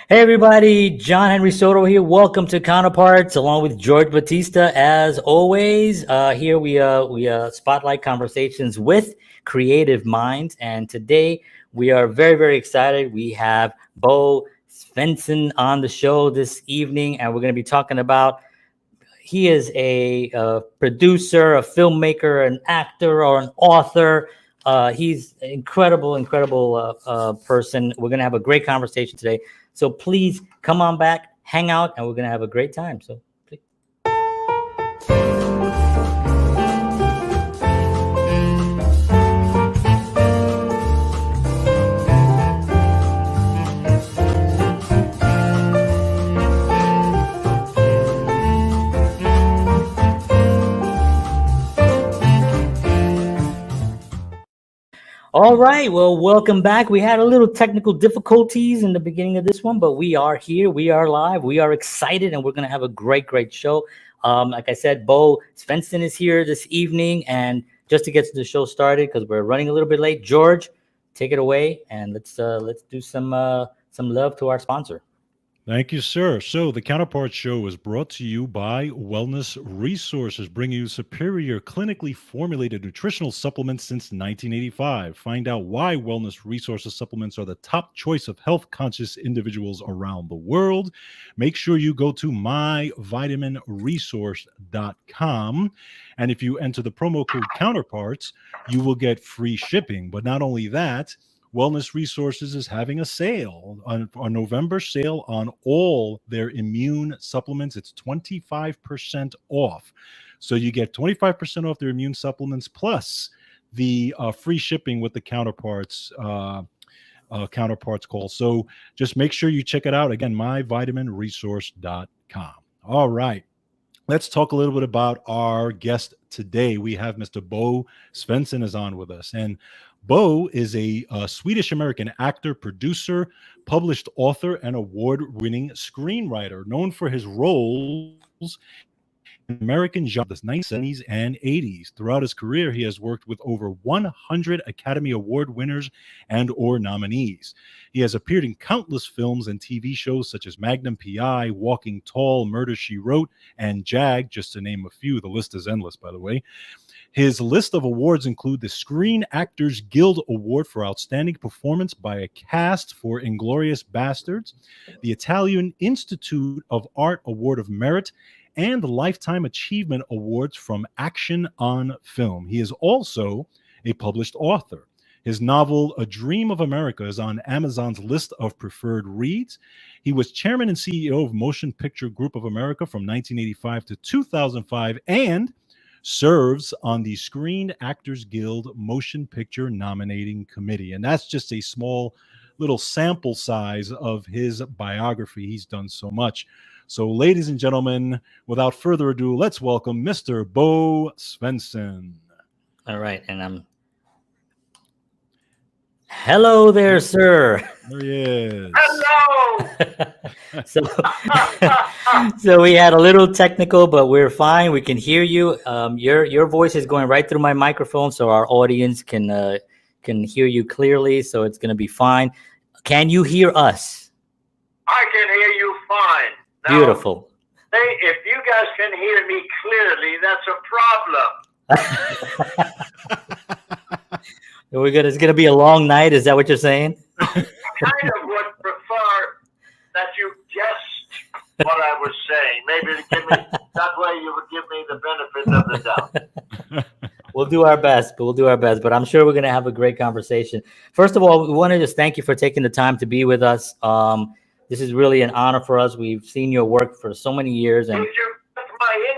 Hey everybody, John Henry Soto here. Welcome to Counterparts, along with George Batista. As always, here we spotlight conversations with creative minds, and today we are very, very excited. We have Bo Svensson on the show this evening, and we're going to be talking about. He is a producer, a filmmaker, an actor, or an author. He's an incredible person. We're going to have a great conversation today. So please come on back, hang out, and we're going to have a great time. So please. All right, well, welcome back. We had a little technical difficulties in the beginning of this one, but we are here. We are live. We are excited, and we're going to have a great show. Like I said, Bo Svensson is here this evening, and just to get the show started, because we're running a little bit late, George, take it away, and let's do some love to our sponsor. Thank you, sir. So the Counterparts Show is brought to you by Wellness Resources, bringing you superior clinically formulated nutritional supplements since 1985. Find out why Wellness Resources supplements are the top choice of health-conscious individuals around the world. Make sure you go to myvitaminresource.com. And if you enter the promo code Counterparts, you will get free shipping. But not only that, Wellness Resources is having a sale, a November sale on all their immune supplements. It's 25% off. So you get 25% off their immune supplements plus the free shipping with the Counterparts call. So just make sure you check it out. Again, myvitaminresource.com. All right. Let's talk a little bit about our guest today. We have Mr. Bo Svensson is on with us. And Bo is a Swedish-American actor, producer, published author, and award-winning screenwriter, known for his roles in American genre, the 1970s and 80s. Throughout his career, he has worked with over 100 Academy Award winners and or nominees. He has appeared in countless films and TV shows such as Magnum P.I., Walking Tall, Murder, She Wrote, and JAG, just to name a few. The list is endless, by the way. His list of awards include the Screen Actors Guild Award for Outstanding Performance by a Cast for Inglourious Bastards, the Italian Institute of Art Award of Merit, and the Lifetime Achievement Awards from Action on Film. He is also a published author. His novel, A Dream of America, is on Amazon's list of preferred reads. He was chairman and CEO of Motion Picture Group of America from 1985 to 2005 and serves on the Screen Actors Guild Motion Picture Nominating Committee. And that's just a small little sample size of his biography. He's done so much. So, ladies and gentlemen, without further ado, let's welcome Mr. Bo Svensson. All right, and hello there, sir. There he is. Hello. So we had a little technical, but we're fine. We can hear you. Your voice is going right through my microphone, so our audience can hear you clearly. So it's going to be fine. Can you hear us? I can hear you fine. Now, beautiful. Hey, if you guys can hear me clearly, that's a problem. It's gonna be a long night. Is that what you're saying? I kind of would prefer that you guessed what I was saying. Maybe to give me that way you would give me the benefit of the doubt. We'll do our best, but I'm sure we're gonna have a great conversation. First of all, we want to just thank you for taking the time to be with us. This is really an honor for us. We've seen your work for so many years, and did you get my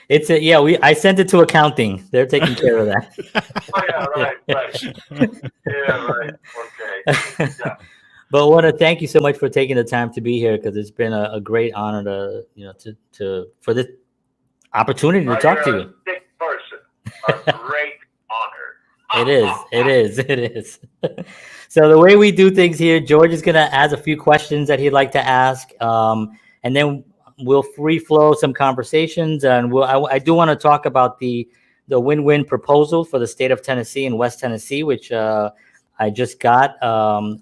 invoice? I sent it to accounting. They're taking care of that. Oh, yeah, right. Yeah, right. Okay. Yeah. But I want to thank you so much for taking the time to be here, because it's been a great honor for this opportunity to talk to you. A thick person. A great honor. It is. So the way we do things here, George is going to ask a few questions that he'd like to ask, and then we'll free flow some conversations. And I do want to talk about the win-win proposal for the state of Tennessee and West Tennessee, which I just got.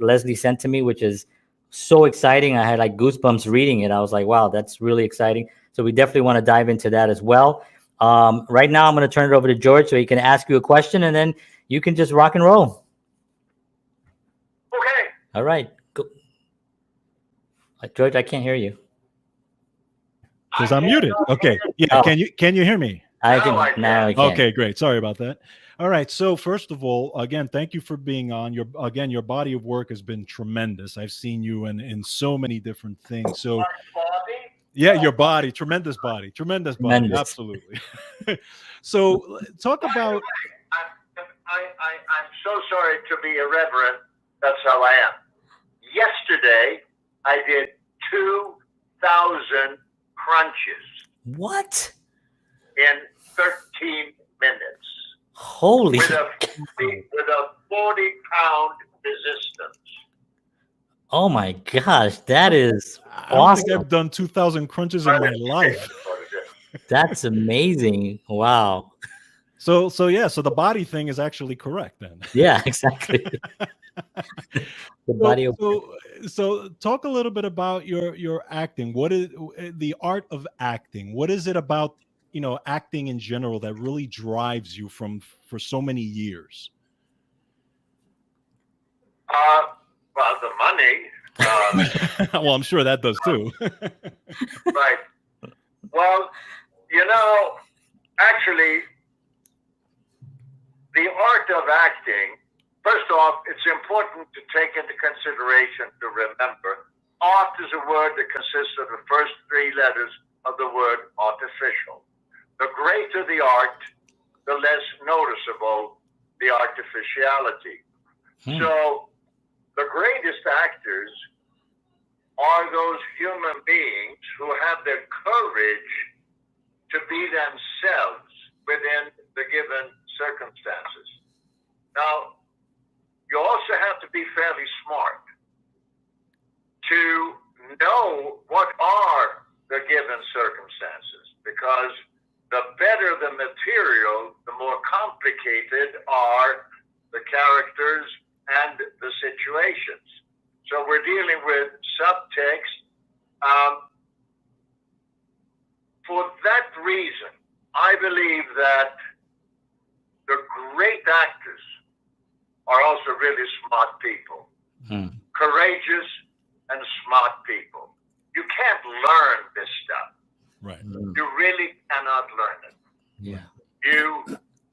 Leslie sent to me, which is so exciting. I had like goosebumps reading it. I was like, wow, that's really exciting. So we definitely want to dive into that as well. Right now, I'm going to turn it over to George so he can ask you a question, and then you can just rock and roll. Okay. All right. Go. George, I can't hear you. Because I'm muted. Okay. Yeah. Oh. Can you hear me? I Now I can. can. Now I can. Okay, great. Sorry about that. All right. So first of all, again, thank you for being on. Your body of work has been tremendous. I've seen you in so many different things. So My body? yeah, your body, tremendous body, tremendous body, Tremendous. absolutely. So talk By the about. way, I'm so sorry to be irreverent. That's how I am. Yesterday, I did 2,000 crunches What? in 13 minutes Holy. with a 40-pound resistance. Oh my gosh, that is I don't think awesome. I've done 2,000 crunches in my life. That's amazing. Wow. So yeah, so the body thing is actually correct then. Yeah, exactly. The body of So talk a little bit about your acting. What is the art of acting? What is it about, acting in general that really drives you for so many years? Well, the money. Well, I'm sure that does too. Right. Well, actually, the art of acting, first off, it's important to take into consideration to remember, art is a word that consists of the first three letters of the word artificial. The greater the art, the less noticeable the artificiality. So the greatest actors are those human beings who have the courage to be themselves within the given circumstances. Now, you also have to be fairly smart to know what are the given circumstances, because the better the material, the more complicated are the characters and the situations. So we're dealing with subtext. For that reason, I believe that the great actors are also really smart people, courageous and smart people. You can't learn this stuff. Right. You really cannot learn it. Yeah.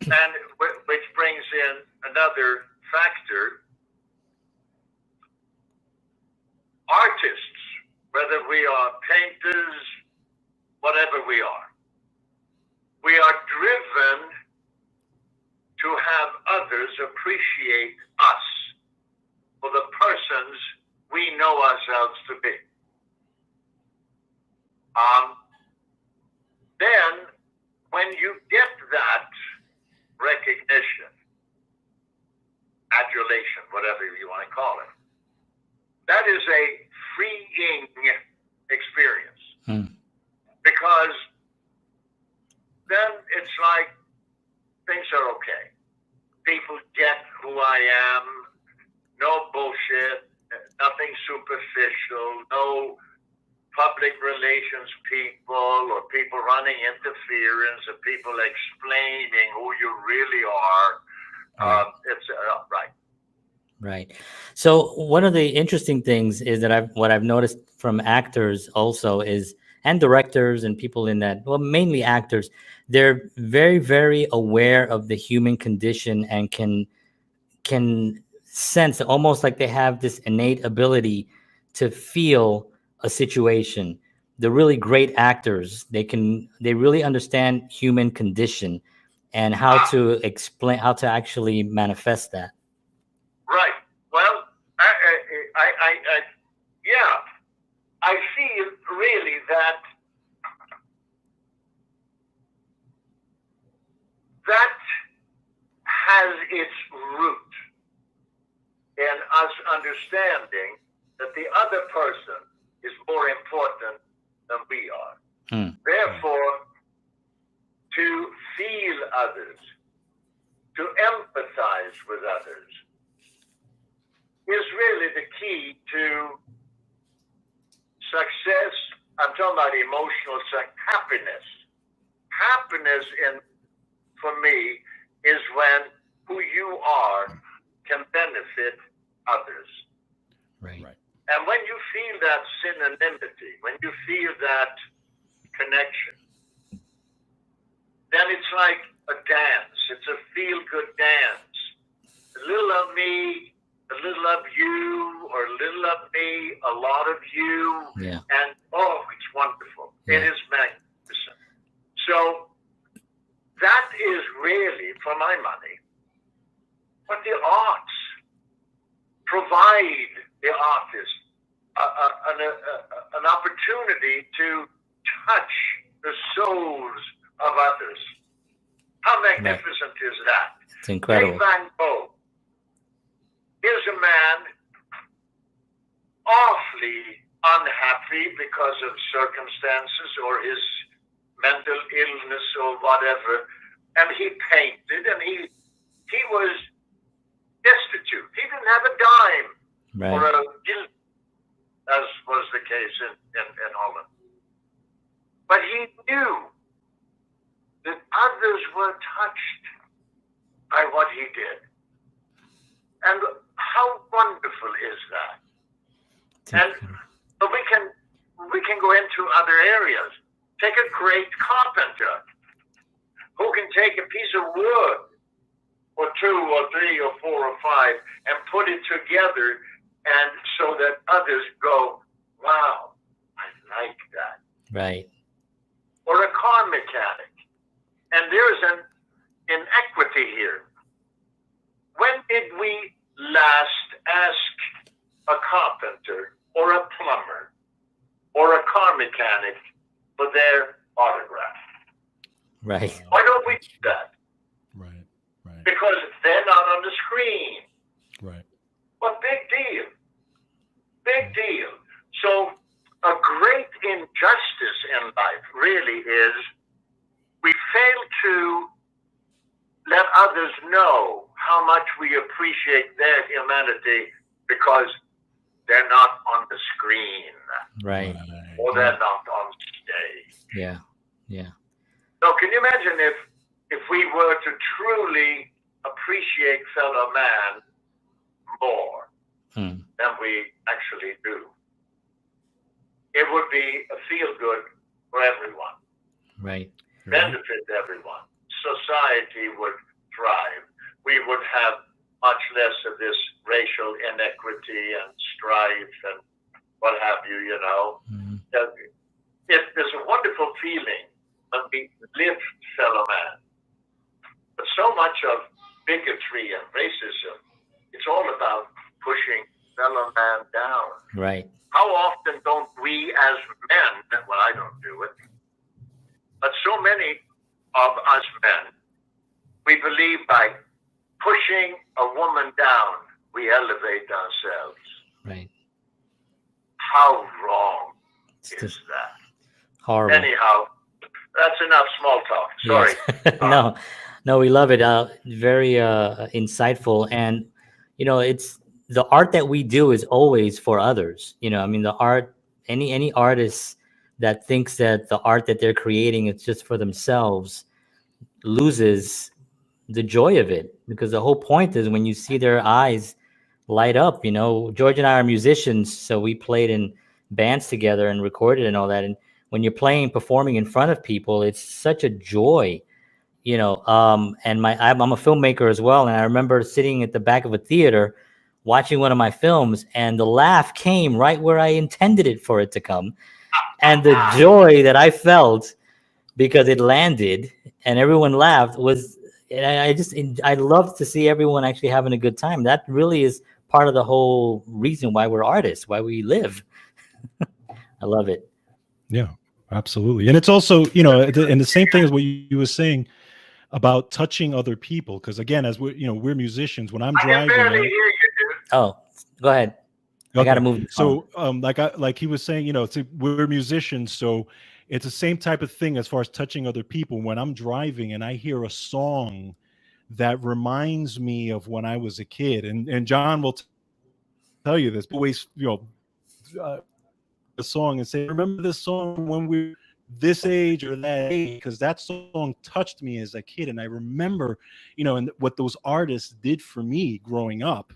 And which brings in another factor. Artists, whether we are painters, whatever we are driven to have others appreciate us for the persons we know ourselves to be. Then, when you get that recognition, adulation, whatever you want to call it, that is a freeing experience. Because then it's like things are okay. People get who I am, no bullshit, nothing superficial, no public relations people or people running interference or people explaining who you really are. It's right. Right. So one of the interesting things is that what I've noticed from actors also is, and directors and people in that, well, mainly actors, they're very, very aware of the human condition and can sense, almost like they have this innate ability to feel a situation. The really great actors, they really understand human condition and how to explain, how to actually manifest that. Right. Well, I feel really that has its root in us understanding that the other person is more important than we are. Therefore, to feel others, to empathize with others, key to success. I'm talking about emotional happiness. Happiness for me is when who you are can benefit others. Right. And when you feel that synonymity, when you feel that connection, then it's like a dance. It's a feel-good dance. A little of me, a little of you, or a little of me, a lot of you. Yeah. And, oh, it's wonderful. Yeah. It is magnificent. So that is really, for my money, what the arts provide the artist, an opportunity to touch the souls of others. How magnificent is that? It's incredible. Take Van Gogh. Here's a man awfully unhappy because of circumstances or his mental illness or whatever, and he painted, and he was destitute. He didn't have a dime or a guilt, as was the case in Holland. But he knew that others were touched by what he did. And how wonderful is that? And but we can go into other areas. Take a great carpenter who can take a piece of wood or two or three or four or five and put it together, and so that others go, wow, I like that. Right. Or a car mechanic. And there's an inequity here. When did we last ask a carpenter or a plumber or a car mechanic for their autograph? Right. Why don't we do that? Right. Because they're not on the screen. Right. Well, big deal. Big deal. So a great injustice in life really is we fail to let others know how much we appreciate their humanity because they're not on the screen. Right. Or they're not on stage. Yeah. So can you imagine if we were to truly appreciate fellow man more than we actually do? It would be a feel-good for everyone. Right. Benefit everyone. Society would thrive. We would have much less of this racial inequity and strife and what have you, you know. There's a wonderful feeling when we lift fellow man. But so much of bigotry and racism, it's all about pushing fellow man down. Right. How often don't we as men, well, I don't do it, but so many of us men, we believe by pushing a woman down, we elevate ourselves. Right. How wrong It's is just that? horrible. Anyhow, that's enough small talk. Sorry. Yes. No, we love it. Very insightful. And, you know, it's the art that we do is always for others. You know, I mean, the art, any artist that thinks that the art that they're creating is just for themselves loses the joy of it, because the whole point is when you see their eyes light up. You know, George and I are musicians, so we played in bands together and recorded and all that. And when you're performing in front of people, it's such a joy, you know. And I'm a filmmaker as well, and I remember sitting at the back of a theater watching one of my films, and the laugh came right where I intended it for it to come, and the joy that I felt because it landed and everyone laughed was, and I love to see everyone actually having a good time. That really is part of the whole reason why we're artists, why we live. I love it. Yeah, absolutely. And it's also, you know, and the same thing as what you were saying about touching other people. Because again, as we're musicians, when I'm I can driving. barely hear you, dude. Oh, go ahead. I got to move. So, like he was saying, you know, we're musicians, so it's the same type of thing as far as touching other people. When I'm driving and I hear a song that reminds me of when I was a kid, and John will tell you this, but always, the song and say, remember this song when we this age or that age, because that song touched me as a kid. And I remember, and what those artists did for me growing up,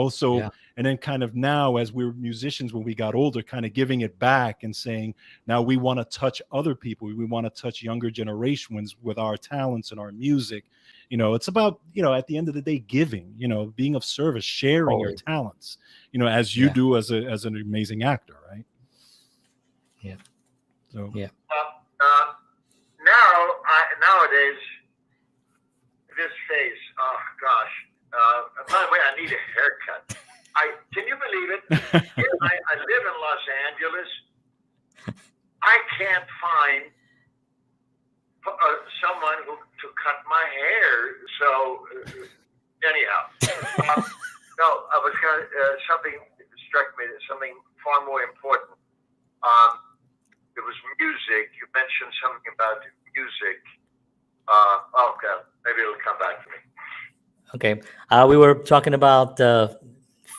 so, Yeah. and then kind of now as we're musicians, when we got older, kind of giving it back and saying, now we want to touch other people. We want to touch younger generations with our talents and our music. It's about, at the end of the day, giving, being of service, sharing your talents, as you do as an amazing actor, right? Yeah. So yeah. Nowadays, this face. Oh gosh. By the way, I need a haircut. Can you believe it? I live in Los Angeles. I can't find someone to cut my hair. So anyhow, no, I was going to something struck me. Something far more important. It was music. You mentioned something about music. Okay, maybe it'll come back to me. Okay. We were talking about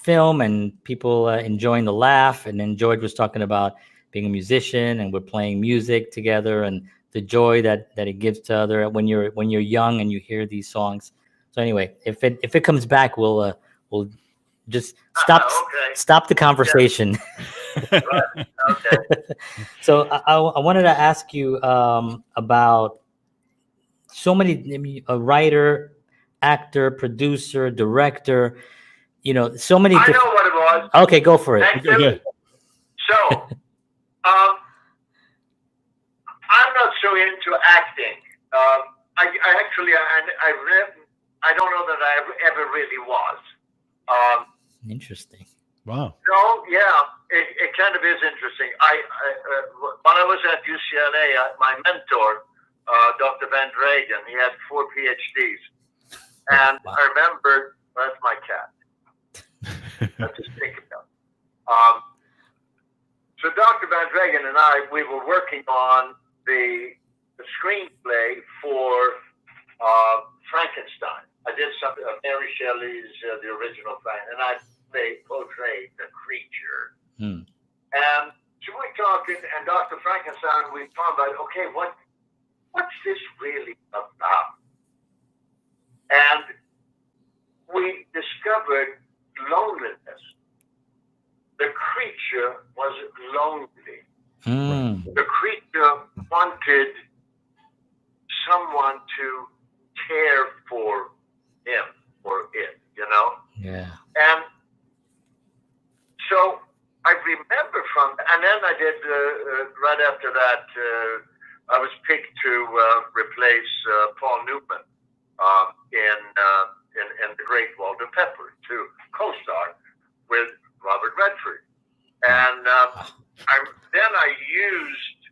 film and people enjoying the laugh, and then George was talking about being a musician, and we're playing music together, and the joy that it gives to other when you're young and you hear these songs. So anyway, if it comes back, we'll just stop the conversation. Yeah. Right. Okay. So I wanted to ask you about so many, a writer, actor, producer, director, so many. I know what it was. Okay, go for it. Okay. So, I'm not so into acting. I don't know that I ever really was. Interesting. Wow. No, yeah, it kind of is interesting. When I was at UCLA, my mentor, Dr. Van Dragen, he had 4 PhDs. And Wow. I remember, that's my cat. Let's just think about it. So Dr. Van Dragen and we were working on the screenplay for Frankenstein. I did something, Mary Shelley's the original Frankenstein, and I portrayed the creature. And so we're talking, and Dr. Frankenstein, we talked about, okay, what's this really about? And we discovered loneliness. The creature was lonely. The creature wanted someone to care for him or it, Yeah. And so I remember and then I did, right after that, I was picked to replace Paul Newman in The Great Walter Pepper, to co-star with Robert Redford. And then I used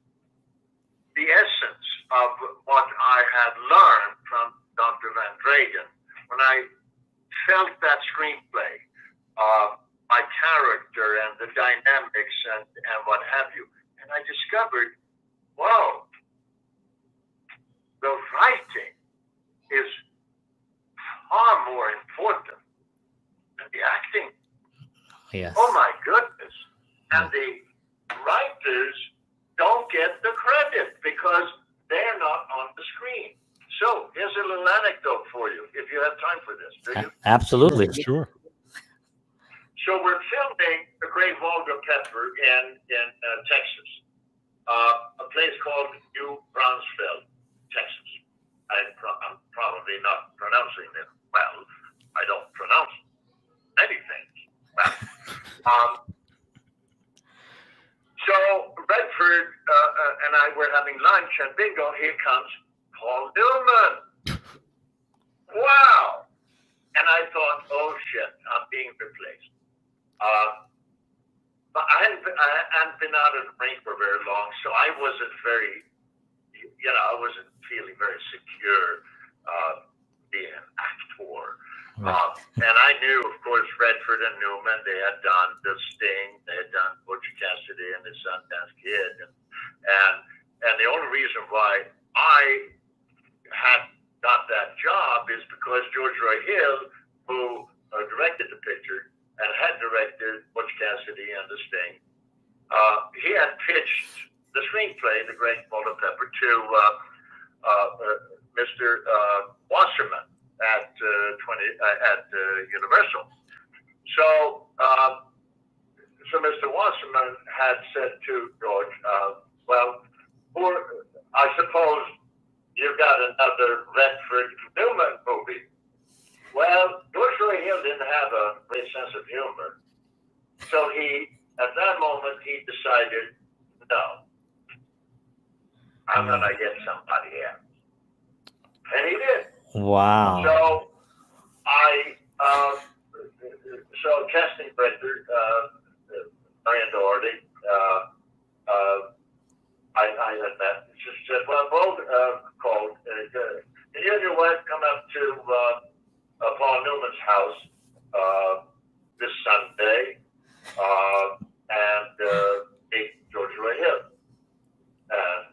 the essence of what I had learned from Dr. Van Dragen when I felt that screenplay, my character and the dynamics and what have you. And I discovered, whoa, the writing is far more important than the acting. Yes. Oh my goodness. And the writers don't get the credit because they're not on the screen. So here's a little anecdote for you, if you have time for this. Do you? Absolutely. Sure. So we're filming The Great Walter Pepper in Texas, a place called New Braunfels, Texas. I'm probably not pronouncing it well. I don't pronounce anything well. So Redford and I were having lunch, and bingo, here comes Paul Newman. Wow. And I thought, oh shit, I'm being replaced. But I hadn't been out of the ring for very long, so I wasn't very, I wasn't feeling very secure being an actor. And I knew, of course, Redford and Newman, they had done The Sting, they had done Butch Cassidy and the Sundance Kid. And the only reason why I had got that job is because George Roy Hill, who directed the picture and had directed Cassidy and the Sting. He had pitched the screenplay, The Great Walter Pepper, to Mr. Wasserman at Universal. So Mr. Wasserman had said to George, well, I suppose you've got another Redford Newman movie. Well, George Roy Hill didn't have a great sense of humor. So at that moment, he decided, no, I'm going to get somebody else. And he did. Wow. So casting director, Marian Doherty, I had met. She said, well, Bo called. Can you and your wife come up to Paul Newman's house this Sunday and meet George Roy Hill? And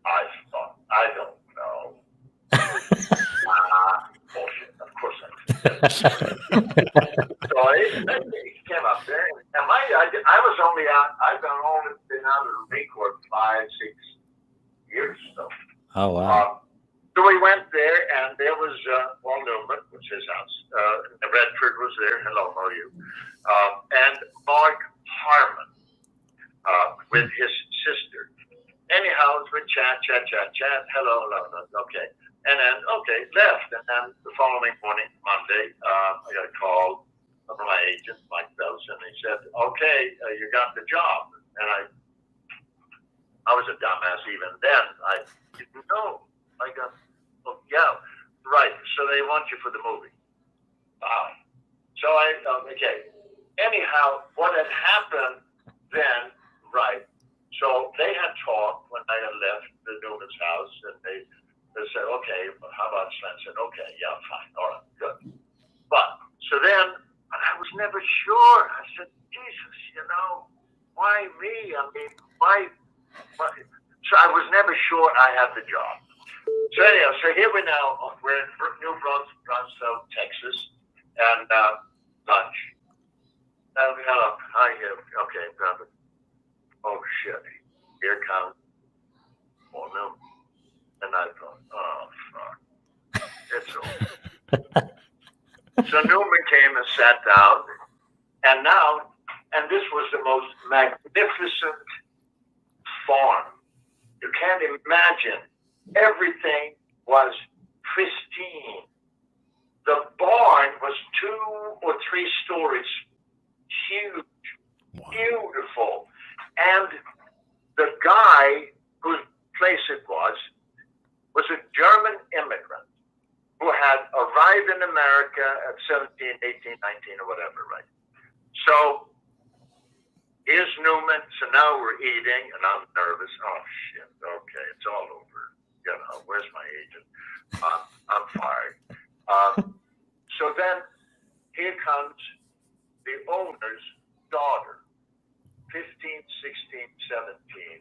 I thought, I don't know. Bullshit. Of course I did. So he came up there, and I was only out. I've only been out of the Marine Corps 5-6 years. So. Oh wow. So we went there, and there was Paul Newman, which is his house. Redford was there. Hello, how are you? And Mark Harmon with his sister. Anyhow, we chat. Hello. Okay. And then, left. And then the following morning, Monday, I got a call from my agent, Mike Belson. He said, okay, you got the job. And I was a dumbass even then. I didn't know. I got, yeah, right. So they want you for the movie. So okay. Anyhow, what had happened then, right. So they had talked when I had left the Newman's house, and they said, okay, how about Svensson? Okay, yeah, fine, all right, good. But, so then, I was never sure. I said, Jesus, why me? I mean, why? So I was never sure I had the job. So anyhow, so here we're in New Brunswick, Texas, and lunch. Hello, hi, okay, brother. Oh, shit, here comes Paul Newman. And I thought, oh, fuck, it's over. So Newman came and sat down, and this was the most magnificent farm. You can't imagine. Everything was pristine. The barn was 2 or 3 stories, huge, beautiful. And the guy whose place it was a German immigrant who had arrived in America at 17, 18, 19, or whatever, right? So here's Newman. So now we're eating, and I'm nervous. Oh, shit. Okay, it's all over. Where's my agent? I'm fired. So then here comes the owner's daughter, 15, 16, 17.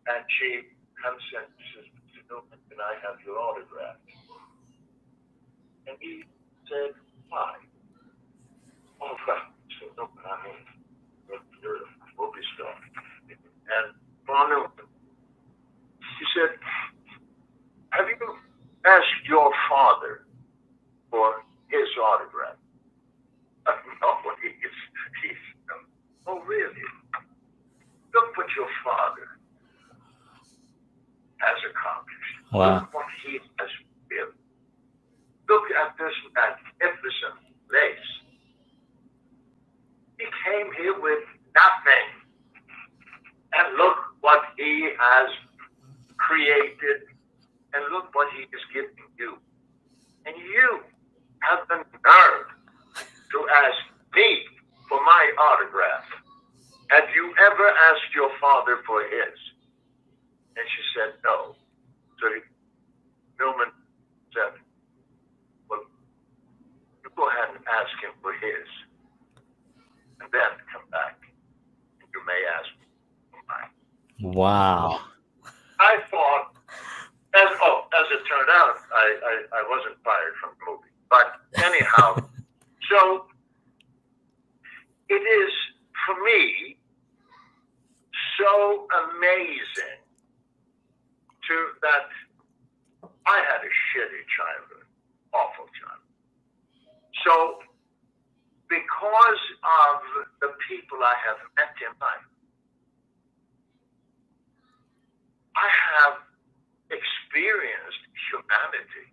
And she comes in and says, Mr. Newman, can I have your autograph? And he said, why? Oh, well, so Newman, I mean, you're a movie star. And Paul Newman, he said, have you asked your father for his autograph? No, oh, really? Look what your father has accomplished. Wow. Look what he has built. Look at this magnificent place. He came here with nothing. And look what he has created. And look what he is giving you. And you have the nerve to ask me for my autograph. Have you ever asked your father for his? And she said, no. So Newman said, well, you go ahead and ask him for his. And then come back. And you may ask me for mine. Wow. I thought, as it turned out, I wasn't fired from the movie. But anyhow, so it is, for me, so amazing that I had a shitty childhood, awful childhood. So, because of the people I have met in life, I have experienced humanity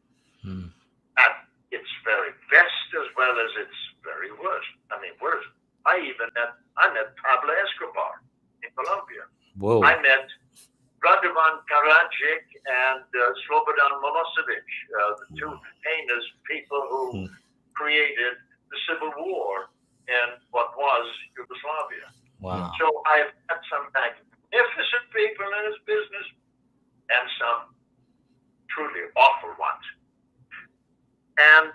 at its very best as well as its very worst. I mean, worst. I met Pablo Escobar in Colombia. Whoa. I met Radovan Karadzic and Slobodan Milosevic, the two heinous people who created the civil war in what was Yugoslavia. Wow. So I've met some magnificent people in this business and some truly awful ones. And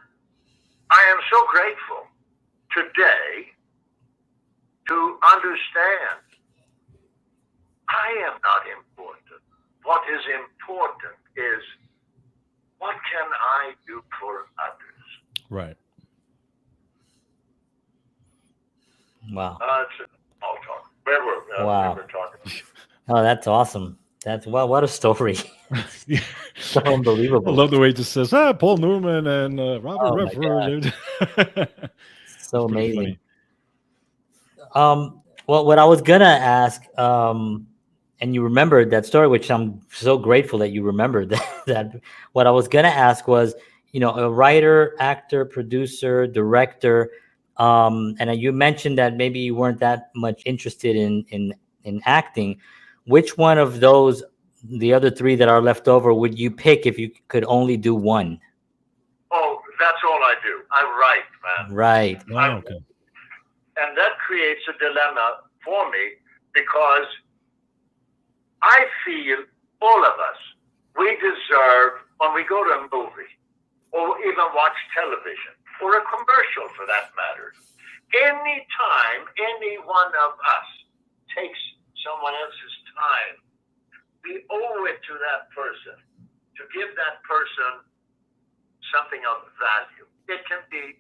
I am so grateful today to understand I am not important. What is important is what can I do for others? Right. It's Wow. all talk. Where were we? Wow. We were talking. Oh, that's awesome. That's what a story. So unbelievable. I love the way it just says, Paul Newman and Robert Oh, my Redford. So It's pretty amazing. funny. Well, what I was gonna ask, and you remembered that story, which I'm so grateful that you remembered that. What I was gonna ask was, a writer, actor, producer, director, and you mentioned that maybe you weren't that much interested in acting. Which one of those, the other three that are left over, would you pick if you could only do one? Oh, that's all I do. I write, man. Right. Oh, okay. And that creates a dilemma for me because I feel all of us, we deserve, when we go to a movie or even watch television or a commercial for that matter, any time any one of us takes someone else's time, we owe it to that person to give that person something of value. It can be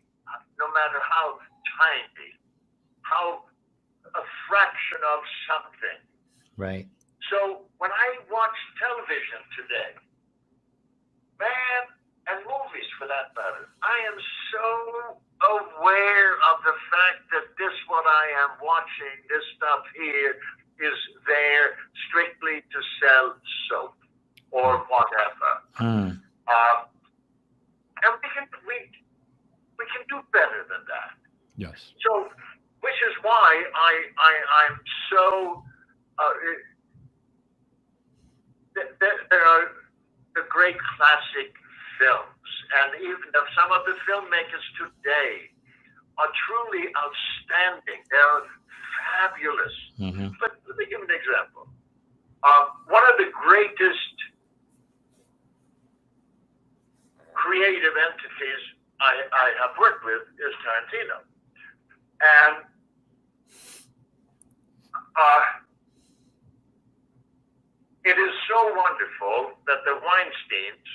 no matter how tiny, how a fraction of something. Right. So when I watch television today, man, and movies for that matter, I am so aware of the fact that what I am watching, this stuff here, is there strictly to sell soap or whatever. And we can do better than that. Yes. So, which is why I'm so. There are the great classic films, and even if some of the filmmakers today are truly outstanding, they're fabulous. But let me give an example. One of the greatest creative entities I have worked with is Tarantino. And it is so wonderful that the Weinsteins,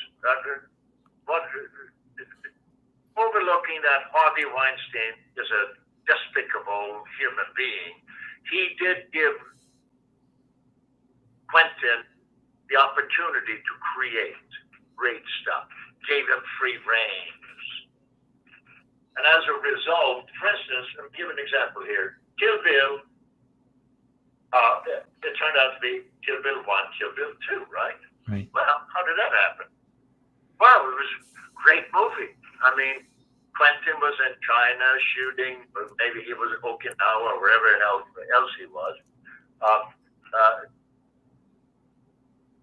overlooking that Harvey Weinstein is a despicable human being, he did give Quentin the opportunity to create great stuff, gave him free rein. And as a result, for instance, I'll give an example here. Kill Bill, it turned out to be Kill Bill 1, Kill Bill 2, right? Right. Well, how did that happen? Well, it was a great movie. I mean, Quentin was in China shooting, or maybe he was in Okinawa or wherever else he was.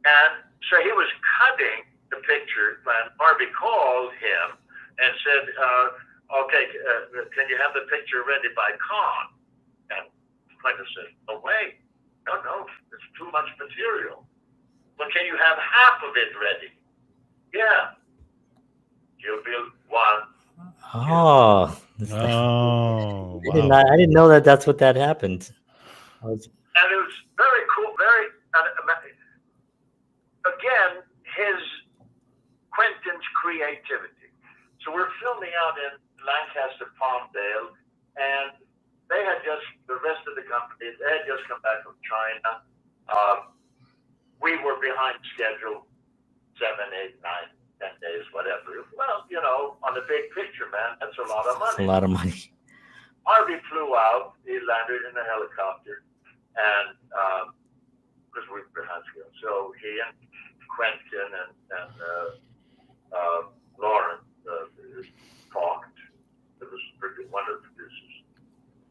And so he was cutting the picture when Harvey called him and said, okay, can you have the picture ready by Khan? And Quentin said, no way. No, it's too much material. Well, can you have half of it ready? Yeah. Kill Bill 1. Oh. Oh, I wow. didn't know that that's what that happened. And it was very cool, again, Quentin's creativity. So we're filming out in Lancaster, Palmdale, and they had just just come back from China. We were behind schedule 7, 8, 9, 10 days, whatever. Well, you know, on the big picture, man, that's a lot of money. It's a lot of money. Harvey flew out. He landed in a helicopter, and because we were behind schedule, so he and Quentin and Lauren talked. It was one of the producers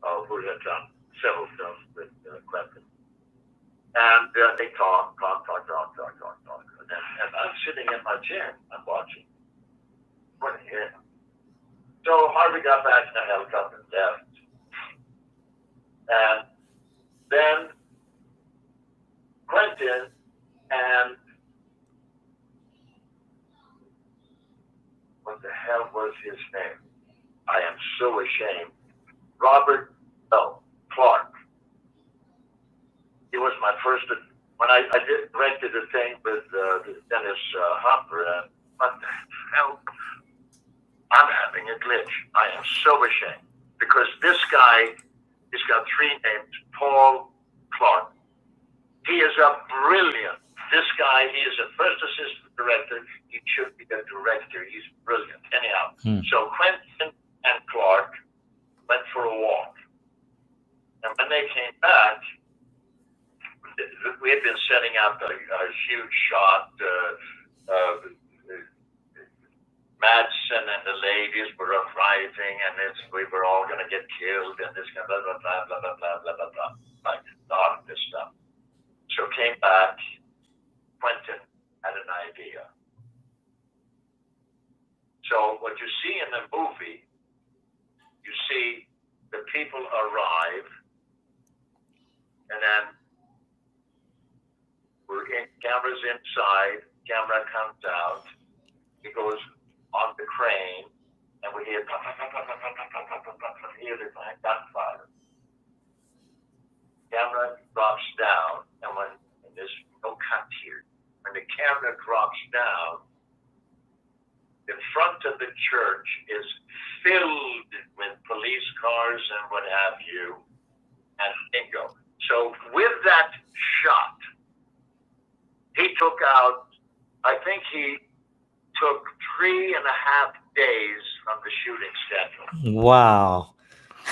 who had done several films with Quentin. And they talk. And I'm sitting in my chair. I'm watching. What the hell? So Harvey got back in the helicopter and left. And then Quentin and what the hell was his name? I am so ashamed. Clark. He was my first, when I directed a thing with Dennis Hopper, and what the hell? I'm having a glitch. I am so ashamed. Because this guy, he's got 3 names, Paul Clark. He is a brilliant, this guy, he is a first assistant director. He should be a director. He's brilliant. Anyhow, so Quentin and Clark went for a walk. And when they came back, we had been setting up a huge shot. Madsen and the ladies were arriving, and we were all going to get killed, and this kind of blah, blah, blah, blah, blah, blah, blah, blah, like a lot of this stuff. So came back, Quentin had an idea. So what you see in the movie, you see the people arrive, and then camera's inside, camera comes out, he goes on the crane, and we hear gunfire. Camera drops down, and when there's no cut here, when the camera drops down, in front of the church is filled with police cars and what have you, and bingo. So with that shot, he took out, I think he took 3.5 days from the shooting schedule. Wow.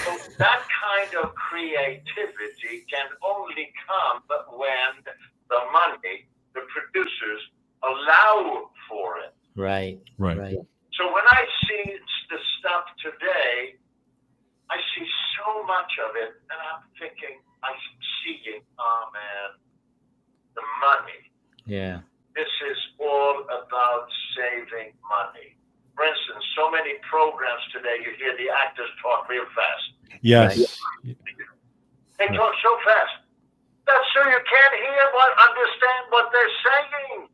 So that kind of creativity can only come when the money, the producers allow for it. Right. So when I see the stuff today, I see so much of it, and I'm thinking, I'm seeing, oh man, the money. Yeah. This is all about saving money. For instance, so many programs today, you hear the actors talk real fast. Yes. Right? They talk so fast. That's so you can't understand what they're saying.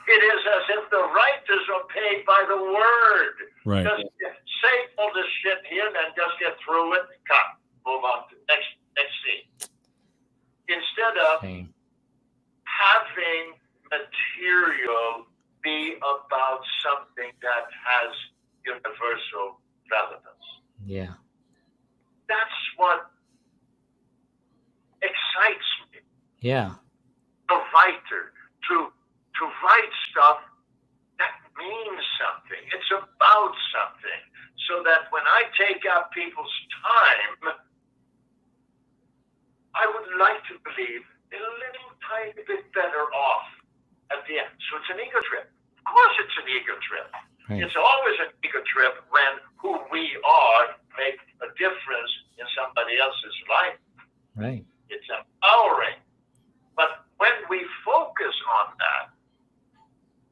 It is as if the writers are paid by the word. Right. Just say all this shit here and then just get through it. Cut. Move on to next scene. Instead of having material be about something that has universal relevance. Yeah. That's what excites me. Yeah. A writer to write stuff that means something. It's about something. So that when I take up people's time, I would like to believe they're a little tiny bit better off at the end. So it's an ego trip. Of course it's an ego trip. Right. It's always an ego trip when who we are make a difference in somebody else's life. Right. It's empowering. But when we focus on that,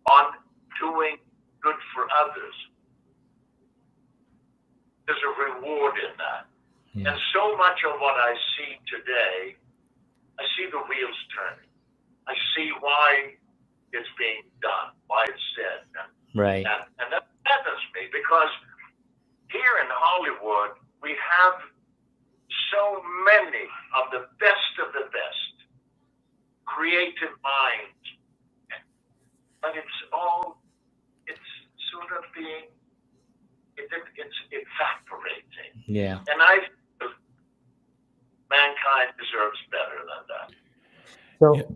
on doing good for others, there's a reward in that. Yeah. And so much of what I see today, I see the wheels turning. I see why it's being done, why it's said. Right. And that matters me because here in Hollywood, we have so many of the best creative minds. But it's sort of being, it's evaporating. Yeah. And I feel mankind deserves better than So,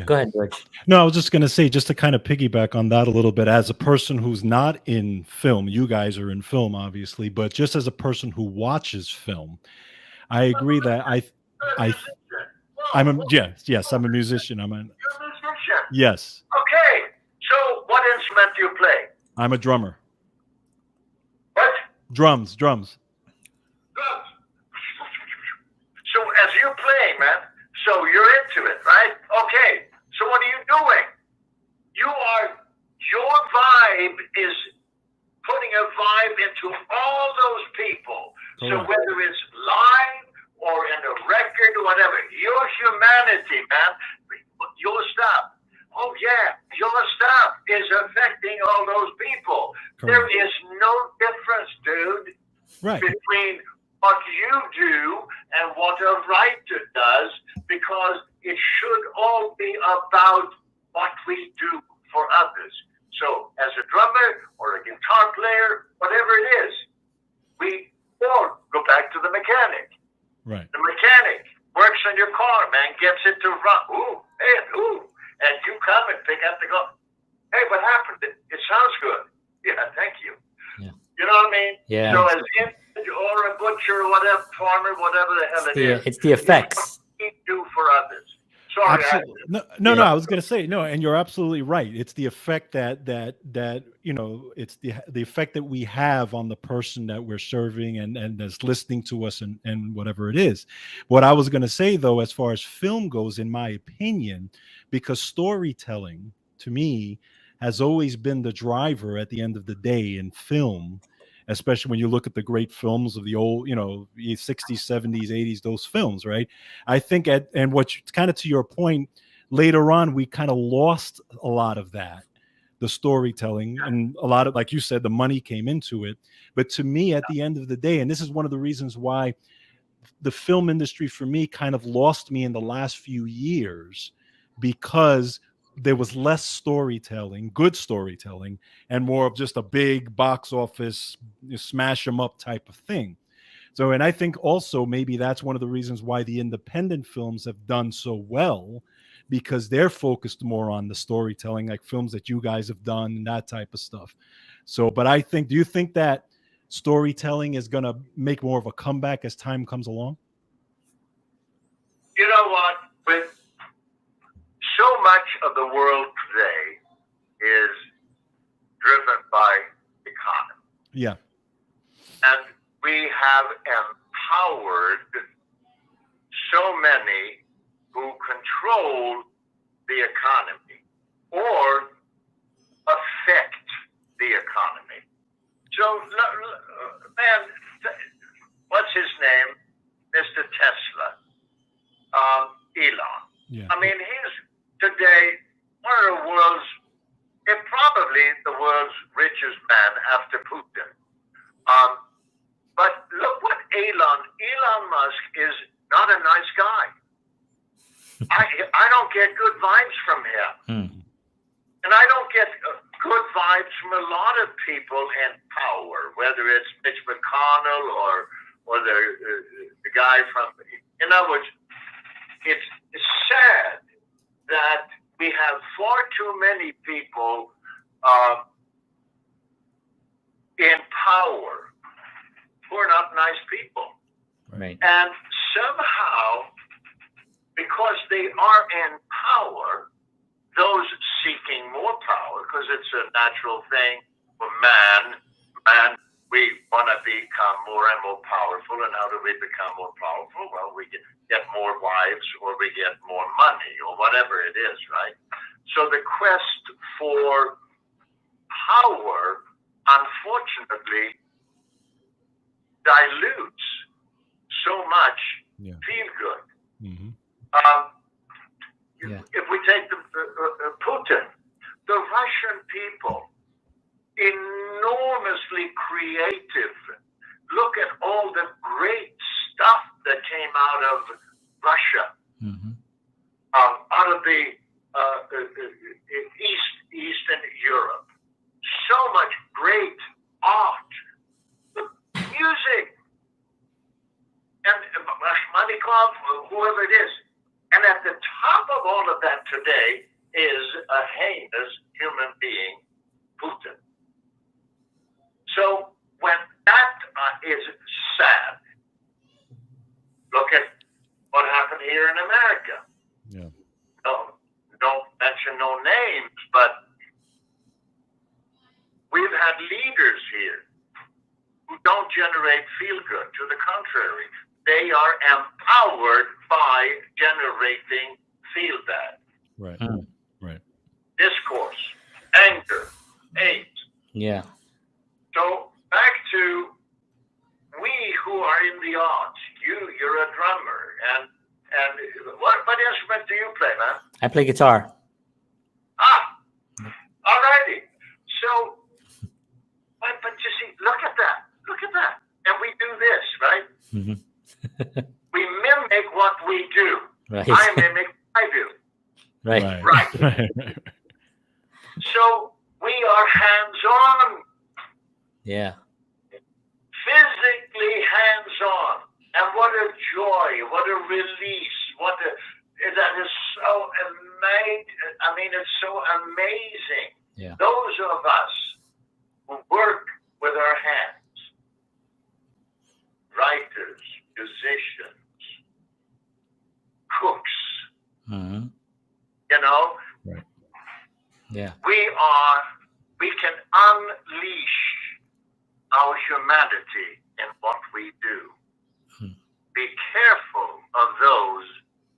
go ahead, George. No, I was just going to say, just to kind of piggyback on that a little bit, as a person who's not in film, you guys are in film, obviously, but just as a person who watches film, I agree that I'm a musician. You're a musician. Yes. Okay. So what instrument do you play? I'm a drummer. What? Drums. Drums. So as you play, man, so you're into it, right? Okay. So what are you doing? Your vibe is putting a vibe into all those people. Correct. So whether it's live or in a record or whatever, your humanity, man, your stuff. Oh yeah, your stuff is affecting all those people. Correct. There is no difference, dude, Right. between what you do and what a writer does, because it should all be about what we do for others. So as a drummer or a guitar player, whatever it is, we all go back to the mechanic. Right. The mechanic works on your car, man, gets it to run. Ooh, hey, ooh. And you come and pick up the car. Hey, what happened? It sounds good. Yeah, thank you. Yeah. You know what I mean? Yeah. So as if or a butcher or whatever, farmer, whatever the hell it is. It's the effects. What we do for others. Sorry. Absolutely. No. I was going to say no, and you're absolutely right. It's the effect that it's the effect that we have on the person that we're serving and that's listening to us and whatever it is. What I was going to say though, as far as film goes, in my opinion, because storytelling to me has always been the driver at the end of the day in film. Especially when you look at the great films of the old, 60s, 70s, 80s, those films, right? I think and what kind of to your point, later on, we kind of lost a lot of that, the storytelling, and a lot of, like you said, the money came into it. But to me, at the end of the day, and this is one of the reasons why the film industry for me kind of lost me in the last few years, because there was less storytelling, good storytelling, and more of just a big box office, smash them up type of thing. So, and I think also maybe that's one of the reasons why the independent films have done so well, because they're focused more on the storytelling, like films that you guys have done and that type of stuff. So, but I think, do you think that storytelling is going to make more of a comeback as time comes along? You know what? With so much of the world today is driven by economy. Yeah. And we have empowered so many who control the economy or affect the economy. So, man, what's his name? Mr. Tesla. Elon. Yeah. I mean, he's today one of the world's, probably the world's richest man after Putin. But look what Elon Musk is not a nice guy. I don't get good vibes from him. And I don't get good vibes from a lot of people in power, whether it's Mitch McConnell or the guy from, in other words, it's sad that we have far too many people in power who are not nice people. Right. And somehow, because they are in power, those seeking more power, because it's a natural thing for man, we want to become more and more powerful. And how do we become more powerful? Well, we get more wives, or we get more money, or whatever it is, right? So the quest for power, unfortunately, dilutes so much feel good. Mm-hmm. If we take Putin, the Russian people, enormously creative. Look at all the great stuff that came out of Russia, out of the Eastern Europe. So much great art, music, and Rachmaninoff, whoever it is, And at the top of all of that today is a heinous human being, Putin. So when that is sad, look at what happened here in America. Yeah. No, don't mention no names, but we've had leaders here who don't generate feel good. To the contrary, they are empowered by generating feel bad. Right. Right. Discourse, anger, hate. Yeah. So back to we who are in the arts. You're a drummer, and what instrument do you play, man? I play guitar. Alrighty. So, but you see, look at that, and we do this, right? Mm-hmm. We mimic what we do. Right. I mimic what I do. Right. Right. So we are hands-on. Yeah. Physically hands-on. And what a joy, what a release, that is so amazing. I mean, it's so amazing. Yeah. Those of us who work with our hands, writers, musicians, cooks, Mm-hmm. you know, Right. Yeah. we can unleash our humanity in what we do. Be careful of those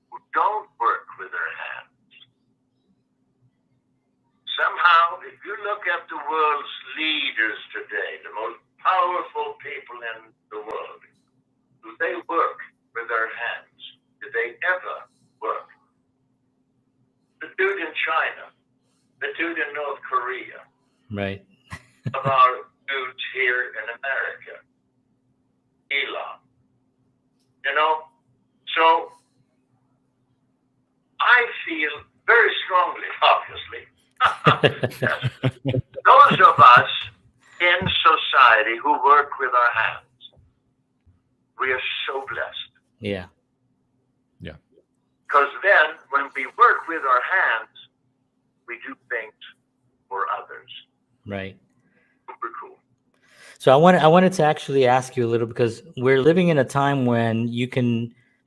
who don't work with their hands. Somehow, if you look at the world's leaders today, the most powerful people in the world, do they work with their hands? Did they ever work? The dude in China, the dude in North Korea, Right. of our dudes here in America, Elon. You know, so I feel very strongly, obviously, those of us in society who work with our hands, we are so blessed. Yeah. Yeah. Because then when we work with our hands, we do things for others. Right. Super cool. So I wanted to actually ask you a little, because we're living in a time when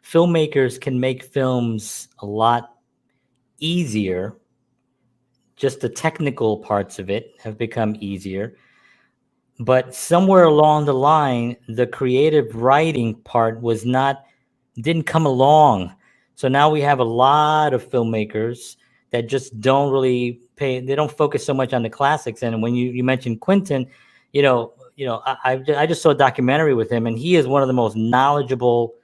filmmakers can make films a lot easier. Just the technical parts of it have become easier. But somewhere along the line, the creative writing part didn't come along. So now we have a lot of filmmakers that just don't really they don't focus so much on the classics. And when you mentioned Quentin, I just saw a documentary with him, and he is one of the most knowledgeable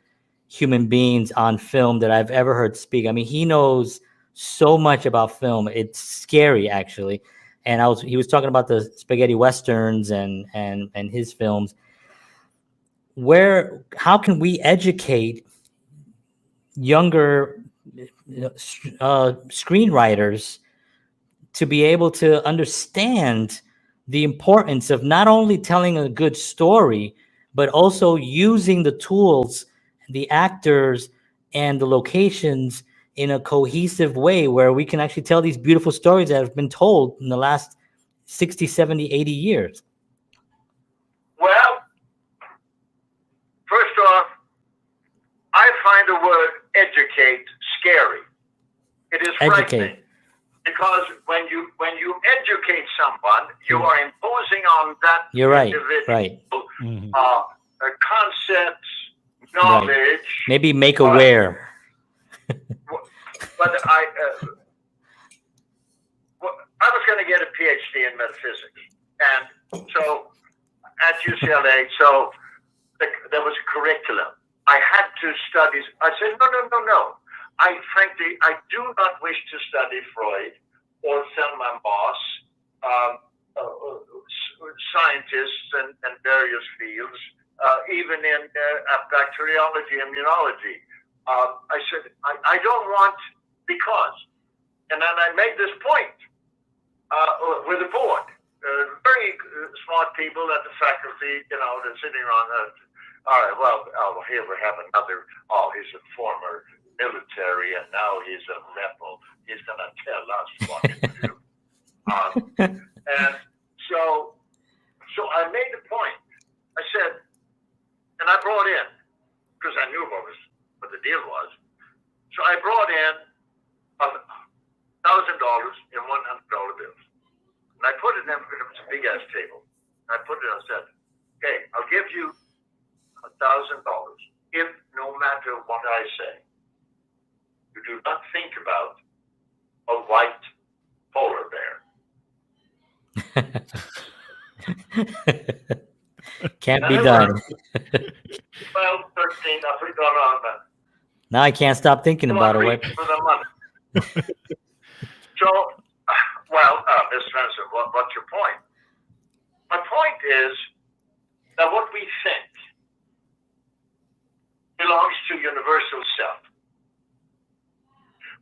human beings on film that I've ever heard speak. I mean, he knows so much about film. It's scary, actually. And he was talking about the spaghetti westerns and his films. How can we educate younger screenwriters to be able to understand the importance of not only telling a good story, but also using the tools, the actors, and the locations in a cohesive way where we can actually tell these beautiful stories that have been told in the last 60, 70, 80 years? Well, first off, I find the word educate scary. It is frightening. Because when you educate someone, you are imposing on that individual concepts, knowledge. Right. Maybe make aware. But I was going to get a Ph.D. in metaphysics, and so at UCLA, so there was a curriculum. I had to study. I said, no. Frankly, I do not wish to study Freud or Selma Moss, scientists and various fields, even in bacteriology, immunology. I said, I don't want, because, and then I made this point with the board, very smart people at the faculty, they're sitting around. All right, well, here we have another. Oh, he's a former military, and now he's a rebel. He's going to tell us what to do. And so I made a point. I said, and I brought in, because I knew what the deal was. So I brought in $1,000 in $100 bills. And I put it in, it was a big ass table. And I put it, I said, okay, I'll give you $1,000 if no matter what I say, you do not think about a white polar bear. Can't be done. 12, 13, I forgot on that. Now I can't stop thinking about it. Reach for the money. So, well, Ms. Svensson, what's your point? My point is that what we think belongs to universal self.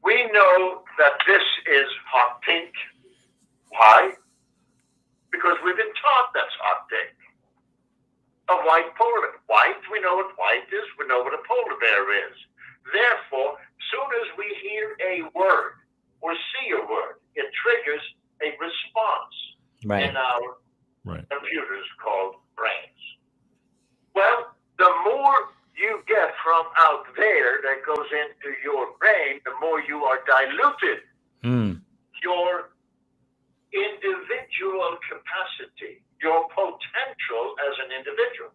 We know that this is hot pink. Why? Because we've been taught that's hot pink. A white polar bear. White, we know what white is. We know what a polar bear is. Therefore, soon as we hear a word or see a word, it triggers a response in our computers called brains. Well, the more you get from out there that goes into your brain, the more you are diluted. Your individual capacity, your potential as an individual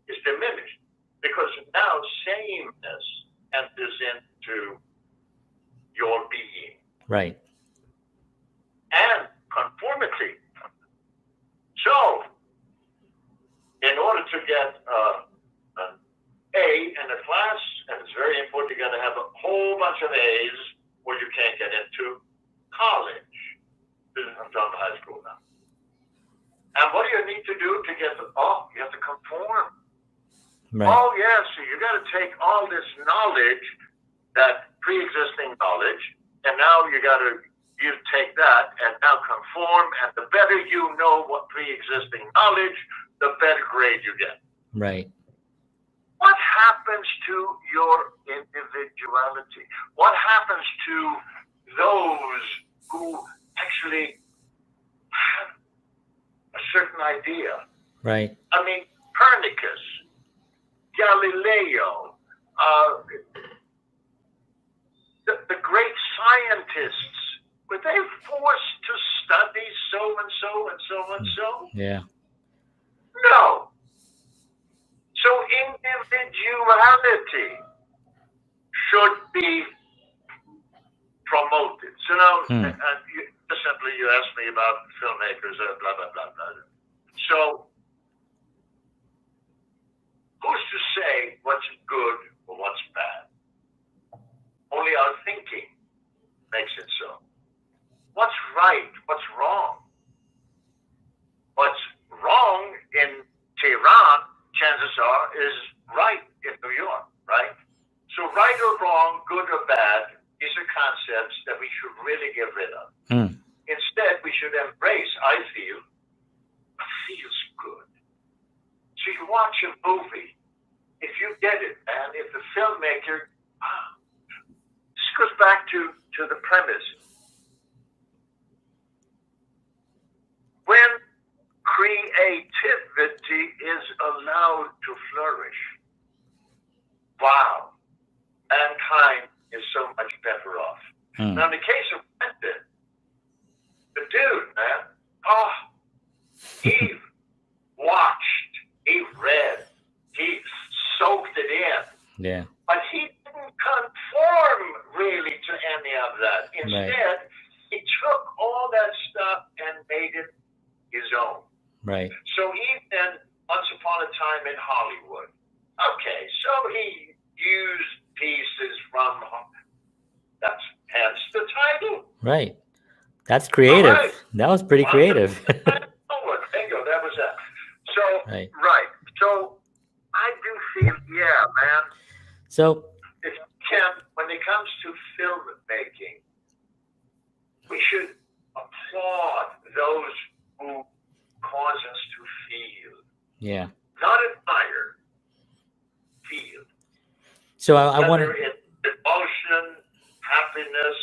is diminished because now sameness enters into your being. Right. And conformity. So, in order to get an A in a class, and it's very important, you got to have a whole bunch of A's, or you can't get into college. I'm done with high school now. And what do you need to do to get the, you have to conform. Right. Oh, yeah, so you got to take all this knowledge, that pre-existing knowledge, and now you take that and now conform, and the better you know what pre-existing knowledge, the better grade you get. Right. What happens to your individuality? What happens to those who actually have a certain idea? Right. I mean, Copernicus, Galileo, the great scientists, were they forced to study so and so and so and so? Yeah. No. So individuality should be promoted. So now, and you asked me about filmmakers, blah, blah, blah, blah. So, who's to say what's good or what's bad? Only our thinking makes it so. What's right? What's wrong? What's wrong in Tehran, chances are, is right in New York, right? So right or wrong, good or bad, these are concepts that we should really get rid of. Instead, we should embrace, I feel, what feels good. So you watch a movie, if you get it, and if the filmmaker, this goes back to the premise. When creativity is allowed to flourish, wow, mankind is so much better off. Now, in the case of Quentin, the dude, man, he watched, he read, he soaked it in. Yeah. But he didn't conform really to any of that. Instead, he took all that stuff and made it his own. Right. So even Once Upon a Time in Hollywood, okay, so he used pieces from, that's hence the title. Right. That's creative. Right. That was pretty creative. Bingo, that was that. So, right. So I do feel, man. So, if you can, when it comes to filmmaking, we should applaud those who cause us to feel. Yeah. Not admire, So I want to. Emotion, happiness,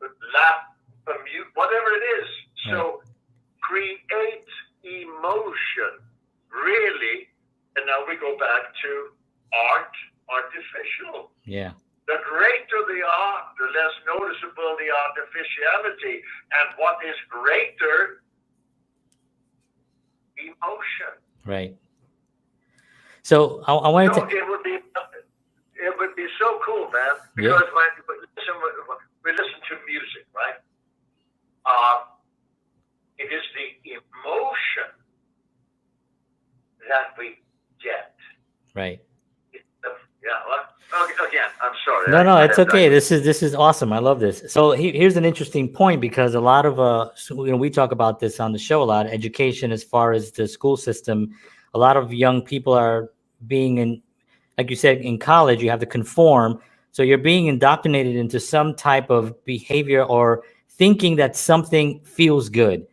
laugh, whatever it is. So create emotion, really. And now we go back to art, artificial. Yeah. The greater the art, the less noticeable the artificiality. And what is greater? Emotion. Right. So I wanted to. It would be so cool, man. Because when we listen to music, right? It is the emotion that we get. Right. Yeah. Well, again, I'm sorry. No, it's okay. This is awesome. I love this. So here's an interesting point, because a lot of we talk about this on the show a lot. Education, as far as the school system, a lot of young people are being in, like you said, in college, you have to conform. So you're being indoctrinated into some type of behavior or thinking that something feels good.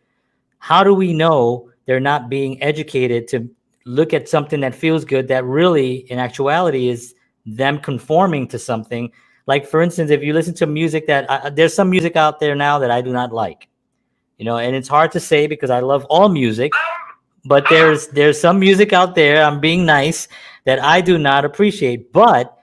How do we know they're not being educated to look at something that feels good that really, in actuality, is them conforming to something? Like, for instance, if you listen to music that there's some music out there now that I do not like, and it's hard to say because I love all music, but there's some music out there, I'm being nice, that I do not appreciate. But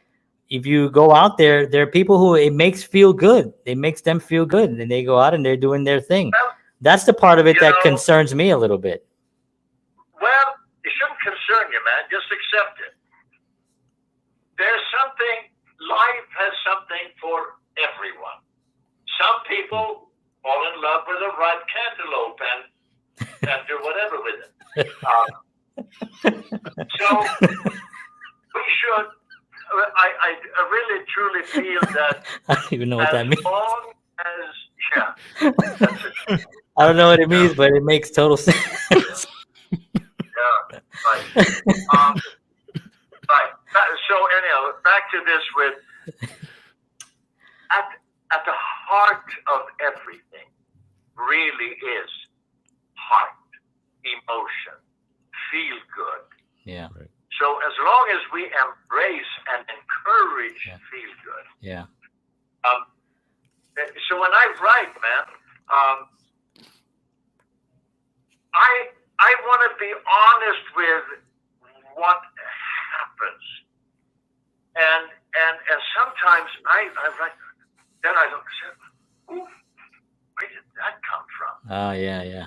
if you go out there, there are people who it makes feel good. It makes them feel good, and they go out and they're doing their thing. That's the part of it that concerns me a little bit. Well, it shouldn't concern you, man. Just accept it. There's something, life has something for everyone. Some people fall in love with a ripe cantaloupe and do whatever with it. So we should, I really truly feel that I don't even know what that means. As long as, that's it. I don't know what it means, but it makes total sense. Yeah, right. Right. So anyhow, back to this with at the heart of everything really is heart, emotion, feel good. Yeah. Right. So as long as we embrace and encourage feel good. Yeah. So when I write, man, I want to be honest with what happens, and sometimes I write, then I look and say, ooh, where did that come from? Oh, yeah.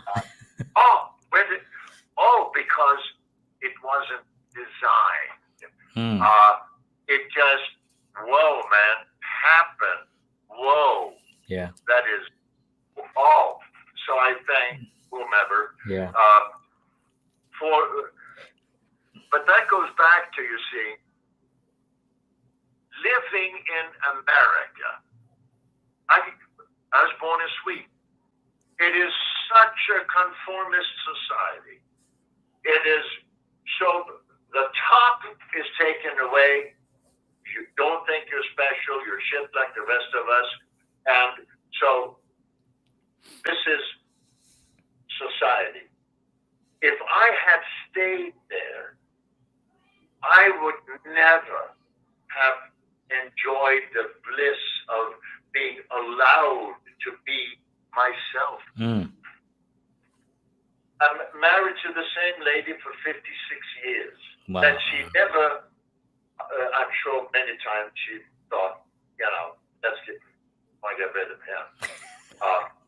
Because it wasn't designed. It just, whoa, man, happened. Whoa. Yeah. That is, so I thank whomever. Yeah. But that goes back to, you see, living in America. I was born in Sweden. It is such a conformist society. It is, so the top is taken away. You don't think you're special. You're shit like the rest of us. And so this is society. If I had stayed there, I would never have enjoyed the bliss of being allowed to be myself. I'm married to the same lady for 56 years. Wow. And she never, I'm sure many times she thought, let's get rid of him.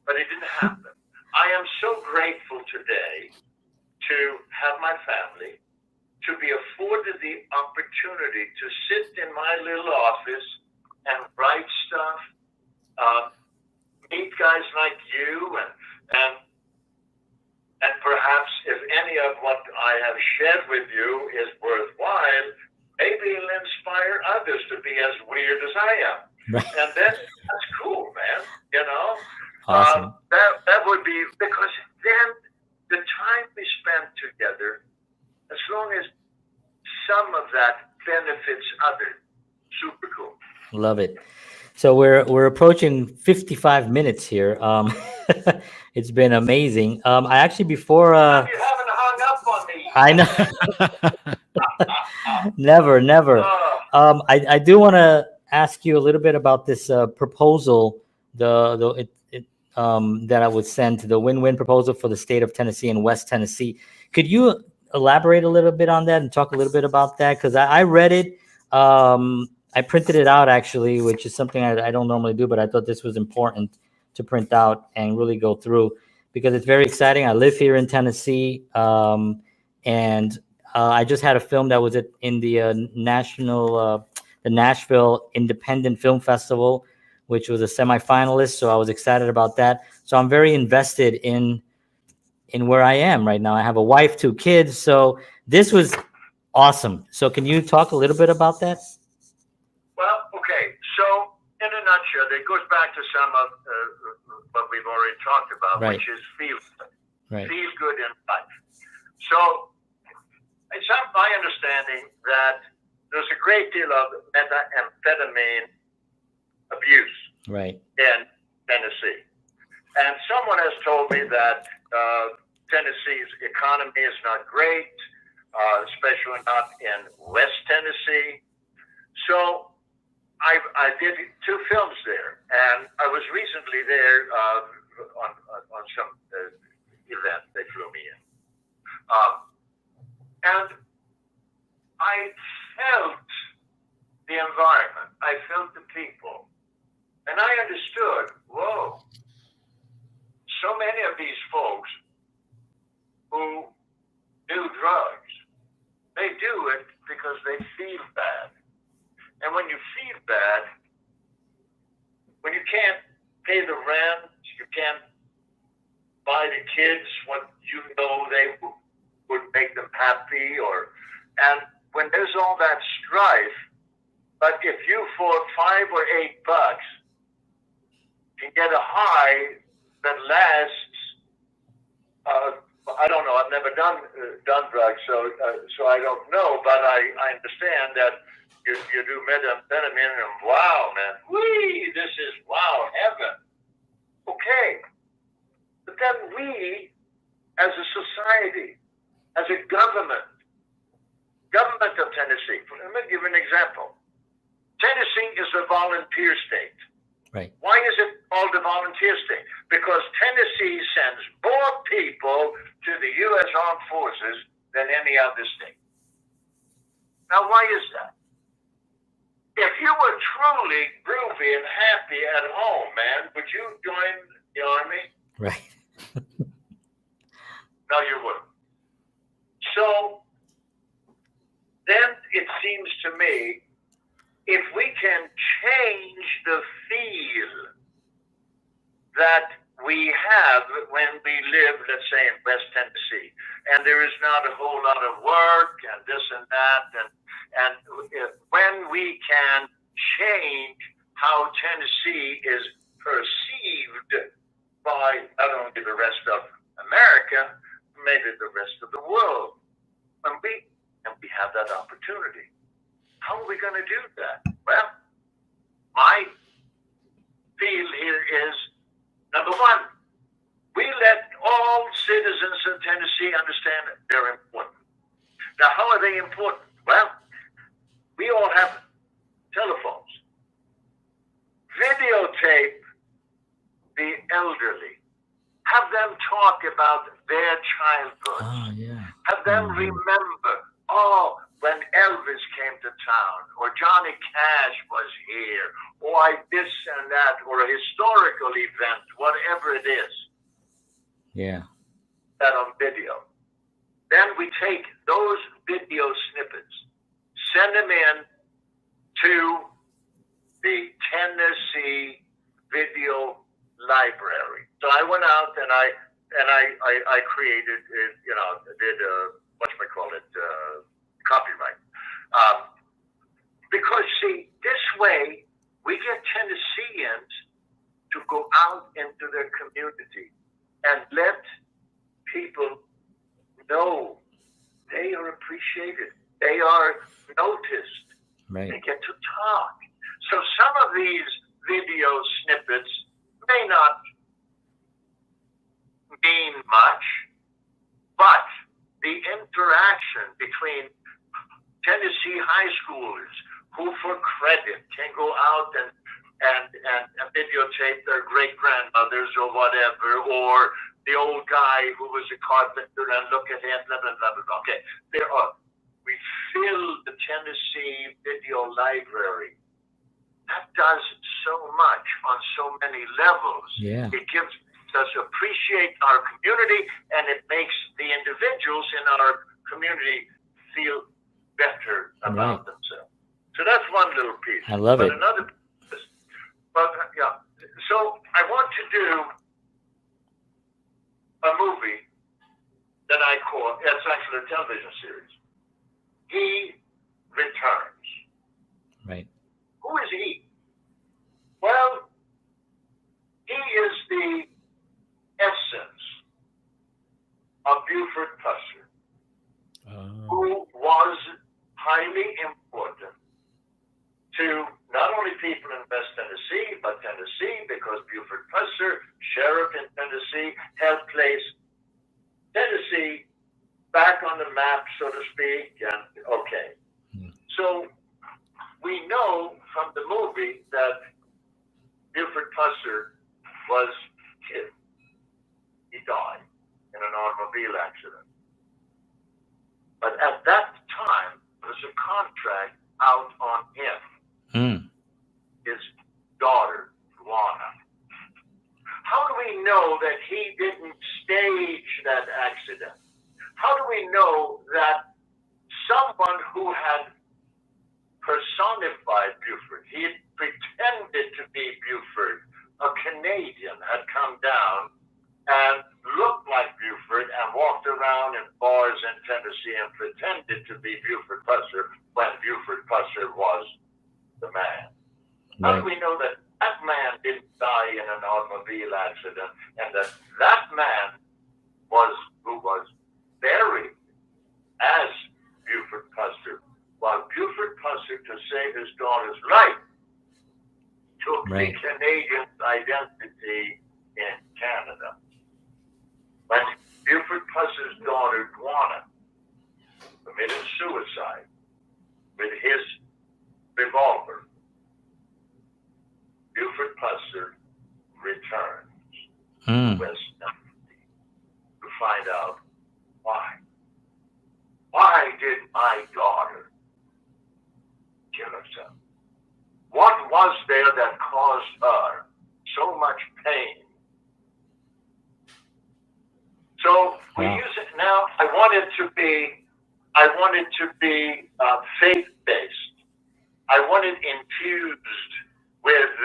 But it didn't happen. I am so grateful today to have my family, to be afforded the opportunity to sit in my little office and write stuff, meet guys like you, and perhaps if any of what I have shared with you is worthwhile, maybe it'll inspire others to be as weird as I am. And that's cool, man. Awesome. That would be, because then the time we spend together, as long as some of that benefits others, super cool. Love it. So we're approaching 55 minutes here. It's been amazing. I actually, before you haven't hung up on me. I know. Never. I do want to ask you a little bit about this proposal, that I would send, the win-win proposal for the state of Tennessee and West Tennessee. Could you elaborate a little bit on that and talk a little bit about that? Because I read it. I printed it out, actually, which is something I don't normally do, but I thought this was important to print out and really go through because it's very exciting. I live here in Tennessee, and I just had a film that was in the the Nashville Independent Film Festival, which was a semifinalist. So I was excited about that. So I'm very invested in where I am right now. I have a wife, 2 kids. So this was awesome. So can you talk a little bit about that? Well, okay. So in a nutshell, it goes back to some of what we've already talked about, Right. which is feel good. Right. Feel good in life. So it's my understanding that there's a great deal of methamphetamine abuse Right. in Tennessee. And someone has told me that Tennessee's economy is not great, especially not in West Tennessee. So I did 2 films there, and I was recently there on some event they flew me in. And I felt the environment. I felt the people. And I understood, whoa, so many of these folks who do drugs, they do it because they feel bad. And when you feel bad, when you can't pay the rent, you can't buy the kids what you know they would make them happy, and when there's all that strife, but if you for $5 or $8 can get a high that lasts, I don't know. I've never done drugs, so I don't know. But I understand that you do methamphetamine, and wow, man, whee, this is wow, heaven. Okay, but then we, as a society, as a government of Tennessee. Let me give you an example. Tennessee is a volunteer state. Right. Why is it called a volunteer state? Because Tennessee sends more people to the U.S. Armed Forces than any other state. Now, why is that? If you were truly groovy and happy at home, man, would you join the Army? Right. No, you wouldn't. So then it seems to me, if we can change the feel that we have when we live, let's say, in West Tennessee, and there is not a whole lot of work and this and that, and when we can change how Tennessee is perceived by not only the rest of America, maybe the rest of the world, and we have that opportunity. How are we going to do that? Well, my feel here is, number one, we let all citizens of Tennessee understand that they're important. Now, how are they important? Well, we all have telephones. Videotape the elderly. Have them talk about their childhood. Oh, yeah. Have them remember, when Elvis came to town, or Johnny Cash was here, or this and that, or a historical event, whatever it is. Yeah. That on video. Then we take those video snippets, send them in to the Tennessee Video Library. So I went out and I created, did copyright. Because see, this way we get Tennesseans to go out into their community and let people know they are appreciated. They are noticed. Right. They get to talk. So some of these video snippets may not mean much, but the interaction between Tennessee high schoolers who for credit can go out and videotape their great-grandmothers or whatever, or the old guy who was a carpenter and look at him, blah, blah, blah, blah. Okay, we fill the Tennessee video library. That does so much on so many levels. Yeah. It gives us appreciate our community, and it makes the individuals in our community feel better about themselves. So that's one little piece. I love it. Another piece, yeah. So I want to do a movie that I call, it's actually a television series. He Returns. Right. Who is he? Well, he is the essence of Buford Pusser, who was highly important to not only people in West Tennessee, but Tennessee, because Buford Pusser, sheriff in Tennessee, helped place Tennessee back on the map, so to speak. And okay, so we know from the movie that Buford Pusser was killed. He died in an automobile accident. But at that time, there was a contract out on him. His daughter, Juana. How do we know that he didn't stage that accident? How do we know that someone who had personified Buford, he had pretended to be Buford, a Canadian, had come down and looked like Buford and walked around in bars in Tennessee and pretended to be Buford Pusser when Buford Pusser was the man? How do we know that that man didn't die in an automobile accident, and that that man was who was buried as Buford Pusser, while Buford Pusser, to save his daughter's life, took the Canadian identity in Canada? When Buford Pusser's daughter, Juana, committed suicide with his revolver, Buford Pusser returns to West Tennessee to find out why. Why did my daughter kill herself? What was there that caused her so much pain? So we use it now. I want it to be faith-based. I want it infused with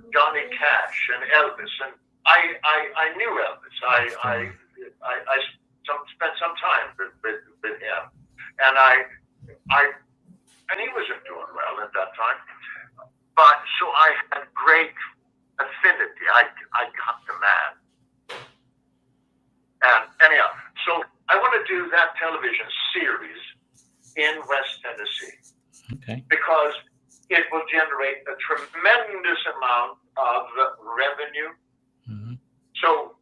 Johnny Cash and Elvis, and I knew Elvis. I spent some time with him, and he wasn't doing well at that time. But so I had great affinity. I got the man, and anyhow, so I want to do that television series in West Tennessee, because it will generate a tremendous amount of revenue. So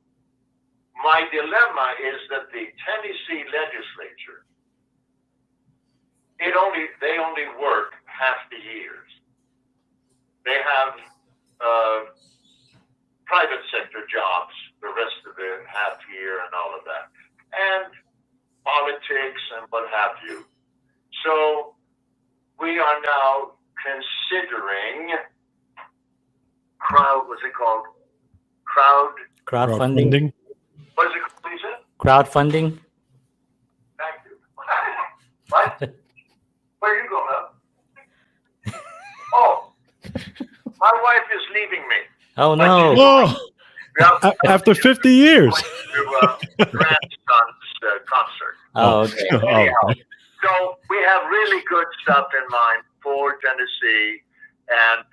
my dilemma is that the Tennessee legislature, they only work half the years. They have private sector jobs the rest of the half year and all of that, and politics and what have you. So we are now considering crowdfunding. What is it called, Lisa? Crowdfunding. Thank you. What? Where are you going up? Oh, my wife is leaving me. Oh no! Oh, after 50 years. To grandson's concert. Oh, okay. Anyhow, so we have really good stuff in mind for Tennessee, and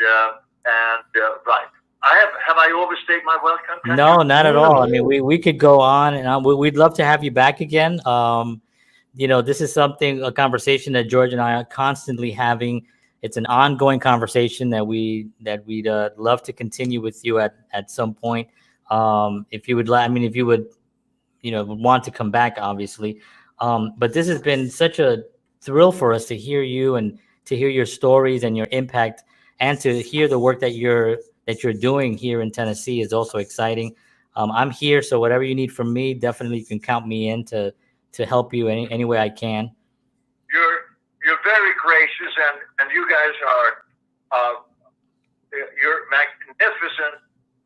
right. Have I overstayed my welcome? No, not at all. I mean, we could go on, and we'd love to have you back again. This is a conversation that George and I are constantly having. It's an ongoing conversation that we'd love to continue with you at some point. If you would want to come back, obviously. But this has been such a thrill for us to hear you and to hear your stories and your impact, and to hear the work that you're doing here in Tennessee is also exciting. I'm here, so whatever you need from me, definitely you can count me in to help you any way I can. You're very gracious, and you guys are you're magnificent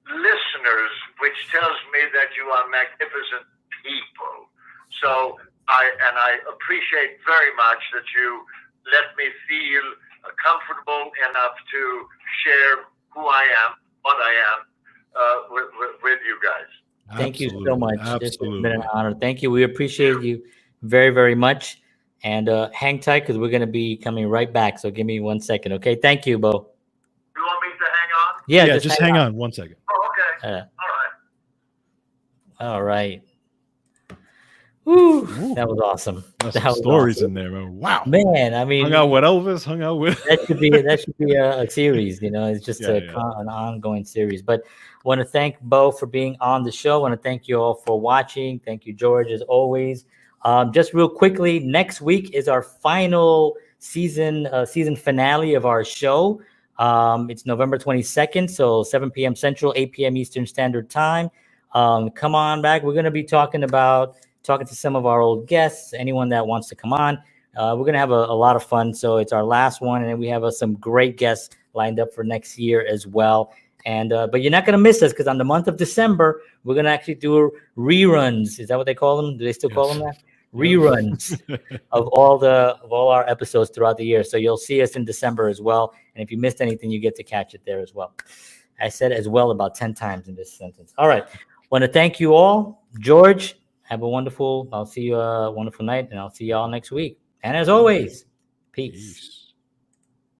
listeners, which tells me that you are magnificent people. So I appreciate very much that you let me feel comfortable enough to share who I am, what I am, with you guys. Thank you so much. Absolutely. It's been an honor. Thank you. We appreciate you very, very much. And hang tight, because we're going to be coming right back. So give me 1 second, okay? Thank you, Bo. You want me to hang on? Yeah, just hang on 1 second. Oh, okay. All right. Woo, that was awesome. That's That some was stories awesome. in there, man. Wow. Man, I mean, Hung out with Elvis, hung out with that should be a series, you know. It's just an ongoing series. But I want to thank Bo for being on the show. I want to thank you all for watching. Thank you, George, as always. Just real quickly, next week is our final season finale of our show. It's November 22nd, so 7 p.m. Central, 8 p.m. Eastern Standard Time. Come on back. We're going to be talking to some of our old guests, anyone that wants to come on. We're going to have a lot of fun. So it's our last one, and then we have some great guests lined up for next year as well. And but you're not going to miss us, because on the month of December, we're going to actually do reruns. Is that what they call them? Do they still call them that? Reruns of all our episodes throughout the year. So you'll see us in December as well. And if you missed anything, you get to catch it there as well. I said as well about 10 times in this sentence. All right. Want to thank you all. George, I'll see you a wonderful night, and I'll see you all next week. And as always, peace.